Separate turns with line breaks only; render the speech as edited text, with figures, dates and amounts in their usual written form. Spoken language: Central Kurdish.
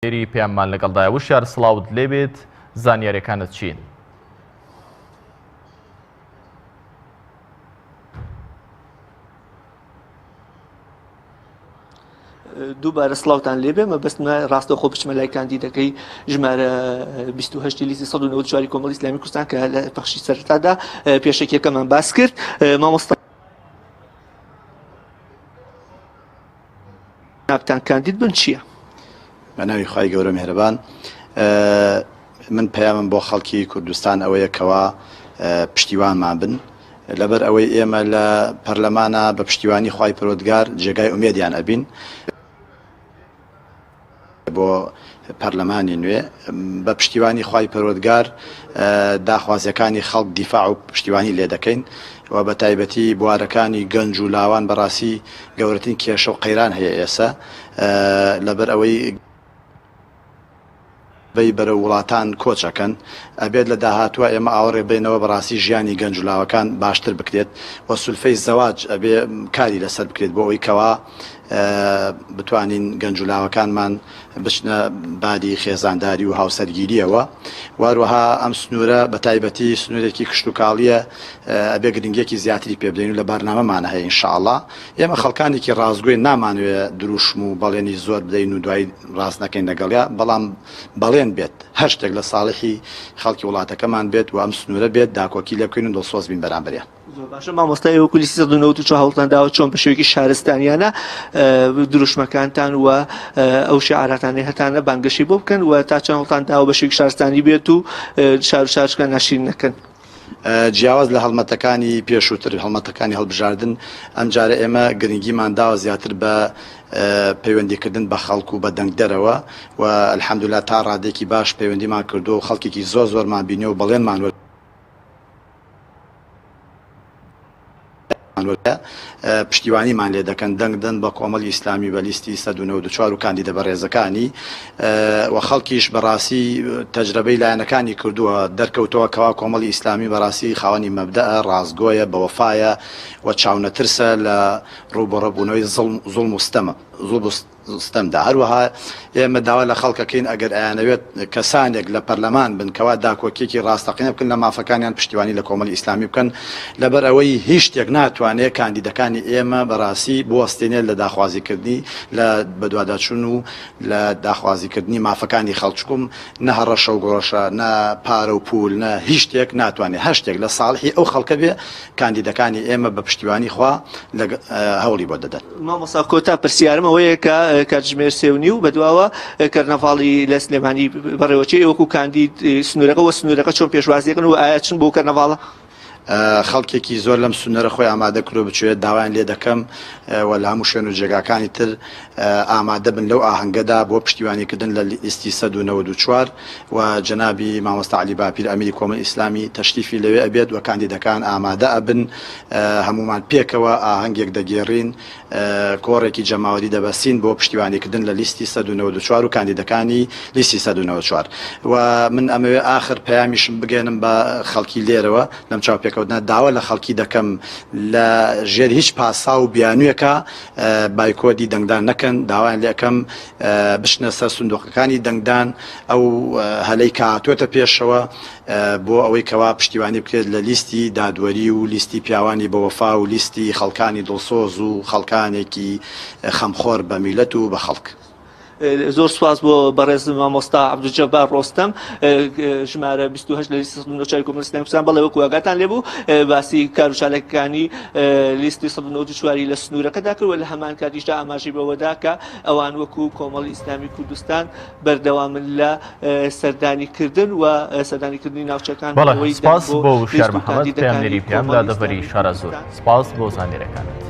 دێری پێیانمان لەگەڵدایە وشیار سڵاوت لێبێت زانیاریەکانت چین؟
دووبارە سڵاوتان لێبێ مەبەستمە ڕاستەوخۆ بچمە لای کاندیدەکەی ژمارە 28 لیستی 194 کۆمەڵی ئیسلامی کوردستان کە لە بەخشی سەرەتادا پێشەکیەکەمان باس کرد. مامۆستا ناوتان کاندید بن چییە؟
بە ناوی خوای گەورە میهرەبان، من پەیامم بۆ خەڵکی کوردستان ئەوەیە کەوا پشتیوانمان بن لەبەر ئەوەی ئێمە لە پەرلەمانە بە پشتیوانی خوای پەروەردگار جێگای ئومێدیان ئەبین بۆ پەرلەمانی نوێ بە پشتیوانی خوای پەروەردگار داخوازیەکانی خەڵک دیفاع و پشتیوانی لێ دەکەین و بە تایبەتی بوارەکانی گەنج و لاوان بەڕاستی گەورەترین کێشە و قەیران هەیە ئێستا لەبەر ئەوەی بەرە وڵاتان کۆچەکەن ئەبێت لە داهاتوە ئێمە ئاوەڕێ بینەوە بەڕاستی ژیانی گەنجولاوەکان باشتر بکرێت و سولفەی زەواج ئەبێ کاری لەسەر بکرێت بۆ ئەوەی کەوا بتوانین گەنجولاوەکانمان بچنە بادی خێزانداری و هاوسەرگیریەوە. واروەها ئەم سنوورە بە تایبەتی سنوورێکی کشت و کاڵیە ئەبێ گرنگێکی زیاتری پێ بدەین و لە بەرنامەمانە هەیە ئینشاءڵڵا. ئێمە خەڵکانێکی ڕازگۆی نامانوێ دروشم و بەڵێنی زۆر بدەین و دوای ڕاست نەکەین لەگەڵیا، بەڵام بەڵێن بێت هەر شتێک لە ساڵحی خەڵکی وڵاتەکەمان بێت و ئەم سنوورە بێت داکۆکی لێ بکەین و دڵسۆز بین بەرامبەریان.
باشە مامۆستای وەکو لیستی 194 هەوڵتانداوە چۆن بە شێوەیەکی شارستانیانە دروشمەکانتان و ئەو شیعاراتانی هەتانە بانگەشی بۆ بکەن و تا چەند هەوڵتانداوە بە شێوەیەکی شارستانی بێت و شار و شارچکان ناشرین نەکەن.
جیاواز لە هەڵمەتەکانی پێشووتر هەڵمەتەکانی هەڵبژاردن ئەم جارە ئێمە گرنگیمان داوە زیاتر بە پەیوەندیکردن بە خەڵک و بە دەنگدەرەوە و ئەلحەمدولیلا تا ڕادێکی باش پەیوەندیمان کردو و خەڵکێکی زۆرمان بینێ و بەڵێنمان پشتیوانیمان لێ دەکەن دەنگدەن بە کۆمەڵی ئیسلامی بە لیستی 194 و کاندیدە بەڕێزەکانی و خەڵکیش بەڕاستی تەجربەی لایەنەکانی کردووە دەرکەوتەوە کەوا کۆمەڵی ئیسلامی بەڕاستی خاوەنی مەبدەئە ڕازگۆیە بەوەفایە و چاونەترسە لە ڕووبەڕەبوونەوەی زوڵم و ستەمدا. هەروەها ئێمە داوا لە خەڵکەکەین ئەگەر ئەیانەوێت کەسانێک لە پەرلەمان بن کەوا داکۆکێکی ڕاستەقینە بکەن لە مافەکانیان پشتیوانی لە کۆمەڵی ئیسلامی بکەن لەبەر ئەوەی هیچ شتێک ناتوانێت کاندیدەکانی ئێمە بەڕاستی بوەستێنێت لە داخوازیکردنی لە بەدواداچوون و لە داخوازیکردنی مافەکانی خەڵچکوم نە هەڕەشە و گۆڕەشە نە پارە و پول نە هیچ شتێک ناتوانێت هەر شتێک لە ساڵحی ئەو خەڵکە بێ کاندیدەکانی ئێمە بە پشتیوانی خوا هەوڵی بۆ دەدەن.
مامۆستا کۆتا پرسیارم ئەوەیە کە کاتژمێر 3:30 و بەدواوە کەرنەڤاڵی لە سلێمانی بەڕێوەچی وەکو کاندید سنوورەکە و سنوورەکە چۆن پێشوازیەکەن و ئایا چن بۆ کەرنەڤاڵە؟
خەڵکێکی زۆر لەم سنوورە خۆی ئامادە کرۆ بچێت داوایان لێ دەکەم و لە هەموو شوێن و جێگاکانی تر ئامادە بن لەو ئاهەنگەدا بۆ پشتیوانیکردن لە لیستی 194 و جەنابی مامۆستا عەلی باپیر ئەمیری کۆمەڵی ئیسلامی تەشریفی لەوێ ئەبێت و کاندیدەکان ئامادە ئەبن هەمومان پێکەوە ئاهەنگێک دەگێڕین کۆڕێکی جەماوەری دەبەستین بۆ پشتیوانیکردن لە لیستی 194 و کاندیدەکانی لیستی 194 و من ئەمەوێ ئاخر پەیامیشم بگەێنم بە خەڵکی لێرەوە لەم چاوپێکەوتنە داوا لە خەڵکی دەکەم لە ژێر هیچ پاسا و بیانوویەکە بایکۆدی دەنگدان نەکەن داوایان لێکەم بشنە سەر سندوقەکانی دەنگدان ئەو هەلەی کاتوێتە پێشەوە بۆ ئەوەی کەوا پشتیوانی بکرێت لە لیستی دادوەری و لیستی پیاوانی بەوەفا و لیستی خەڵکانی دڵسۆز و خەڵکانێکی خەمخۆر بە میلەت و بە خەڵک.
زۆر سواز بۆ بەڕێز مامۆستا عەبدولجەبار ڕۆستەم ژمارە 28 لە لیستی 194 کۆمەڵی ئیسلامی کوردستان بەڵێ وەکو ئاگاتان لێبوو باسی کار و چالەکانی لیستی 194 لە سنوورەکەدا کرد و لە هەمان کاتیشدا ئاماژەی بەوەدا کە ئەوان وەکو کۆمەڵی ئیسلامی کوردستان بەردەوامن لە سەردانیکردن و سەردانیکردنی ناوچەکان.
بەڵێ سپاس بۆ وشار محەممەد پێامنێری پیام لە دەڤەری شارە زۆر سپاس بۆ زانیاریەکانت.